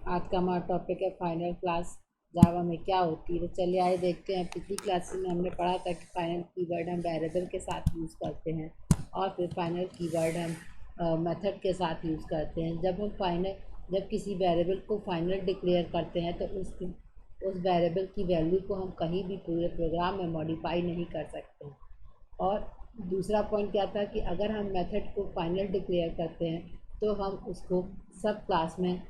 आज का हमारा टॉपिक है फाइनल क्लास जावा में क्या होती है। तो चलिए आइए देखते हैं। पिछली क्लासेस में हमने पढ़ा था कि फाइनल कीवर्ड हम वेरिएबल के साथ यूज़ करते हैं और फिर फाइनल कीवर्ड हम मेथड के साथ यूज़ करते हैं। जब किसी वेरिएबल को फाइनल डिक्लेयर करते हैं तो उस वेरिएबल की वैल्यू को हम कहीं भी पूरे प्रोग्राम में मॉडिफाई नहीं कर सकते। और दूसरा पॉइंट क्या था कि अगर हम मेथड को फाइनल डिक्लेयर करते हैं तो हम उसको सब क्लास में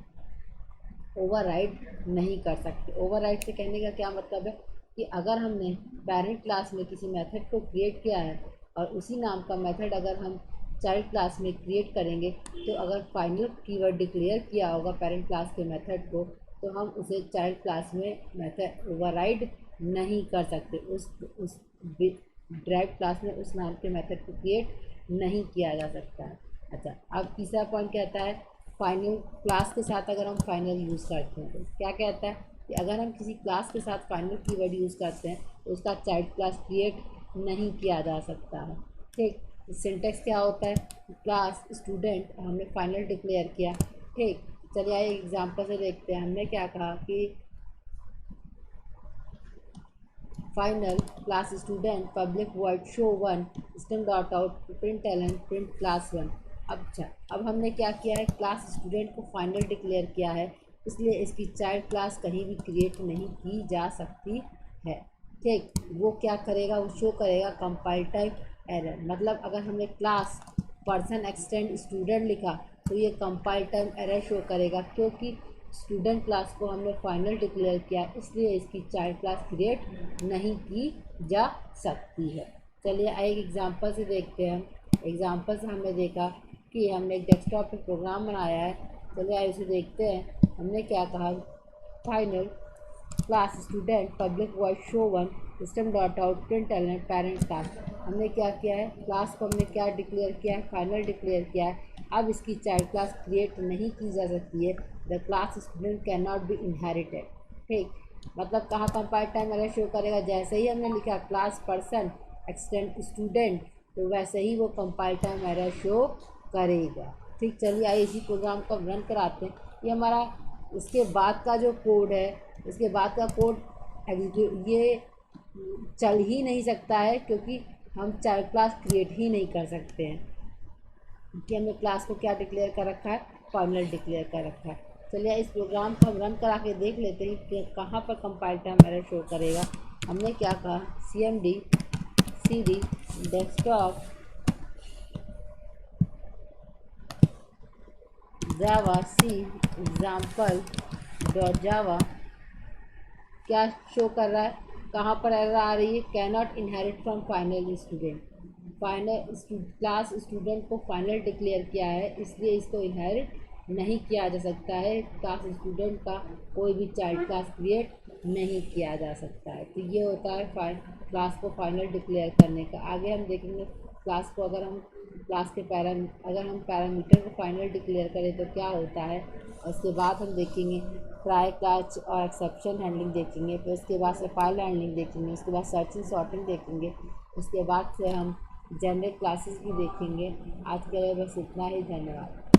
ओवरराइड नहीं कर सकते। ओवरराइड से कहने का क्या मतलब है कि अगर हमने पेरेंट क्लास में किसी मेथड को क्रिएट किया है और उसी नाम का मेथड अगर हम चाइल्ड क्लास में क्रिएट करेंगे तो अगर फाइनल कीवर्ड डिक्लेयर किया होगा पेरेंट क्लास के मेथड को तो हम उसे चाइल्ड क्लास में मेथड ओवरराइड नहीं कर सकते। उस ड्राइव क्लास में उस नाम के मेथड को क्रिएट नहीं किया जा सकता है। अच्छा, अब तीसरा पॉइंट कहता है फाइनल क्लास के साथ अगर हम फाइनल यूज़ करते हैं तो क्या कहता है कि अगर हम किसी क्लास के साथ फाइनल कीवर्ड यूज़ करते हैं तो उसका चाइल्ड क्लास क्रिएट नहीं किया जा सकता है। ठीक, सिंटेक्स क्या होता है, क्लास स्टूडेंट हमने फाइनल डिक्लेयर किया। ठीक, चलिए आइए एग्जांपल से देखते हैं। हमने क्या कहा कि final class student public word show one string dot out print एलन प्रिंट क्लास वन। अच्छा, अब हमने क्या किया है, क्लास स्टूडेंट को फाइनल डिक्लेयर किया है, इसलिए इसकी चाइल्ड क्लास कहीं भी क्रिएट नहीं की जा सकती है। ठीक, वो क्या करेगा, वो शो करेगा कंपाइल टाइप एरर। मतलब अगर हमने क्लास पर्सन एक्सटेंड स्टूडेंट लिखा तो ये कंपाइल टाइप एरर शो करेगा, क्योंकि स्टूडेंट क्लास को हमने फाइनल डिक्लेयर किया इसलिए इसकी चाइल्ड क्लास क्रिएट नहीं की जा सकती है। चलिए एक एग्जांपल से देखते हैं। एग्जांपल से हमने देखा कि हमने एक डेस्कटॉप पे प्रोग्राम बनाया है। चलिए आइए इसे देखते हैं। हमने क्या कहा, final class student public void show one system dot out print element parent class. हमने क्या किया है, क्लास को हमने क्या डिक्लेयर किया है, फाइनल डिक्लेयर किया है। अब इसकी चाइल्ड क्लास क्रिएट नहीं की जा सकती है। The class student can not be inherited. ठीक, मतलब कहाँ कंपाइल टाइम एरर शो करेगा, जैसे ही हमने लिखा क्लास पर्सन एक्सटेंड स्टूडेंट तो वैसे ही वो कंपाइल टाइम एरर शो करेगा। ठीक, चलिए आइए इसी प्रोग्राम को रन कराते हैं। ये हमारा इसके बाद का जो कोड है, इसके बाद का कोड ये चल ही नहीं सकता है क्योंकि हम चाइल्ड क्लास क्रिएट ही नहीं कर सकते हैं, क्योंकि हमने क्लास को क्या डिक्लेयर कर रखा है, फाइनल डिक्लेयर कर रखा है। चलिए इस प्रोग्राम को हम रन करा के देख लेते हैं कि कहाँ पर कंपाइल टाइम एरर शो करेगा। हमने क्या कहा, cmd cd डेस्कटॉप जावा सी एग्जाम्पल डॉट जावा क्या शो कर रहा है, कहाँ पर एरर आ रही है, can not inherit from final student. Final class student को फाइनल डिक्लेयर किया है इसलिए इसको इनहेरिट नहीं किया जा सकता है। क्लास स्टूडेंट का कोई भी चाइल्ड क्लास क्रिएट नहीं किया जा सकता है। तो ये होता है क्लास को फाइनल डिक्लेयर करने का। आगे हम देखेंगे क्लास को अगर हम पैरामीटर को फाइनल डिक्लेयर करें तो क्या होता है। उसके बाद हम देखेंगे ट्राई कैच और एक्सेप्शन हैंडलिंग देखेंगे, फिर उसके बाद से फाइल हैंडलिंग देखेंगे, उसके बाद सर्चिंग सॉर्टिंग देखेंगे, उसके बाद से हम जनरेट क्लासेस भी देखेंगे। आज के लिए बस इतना ही, धन्यवाद।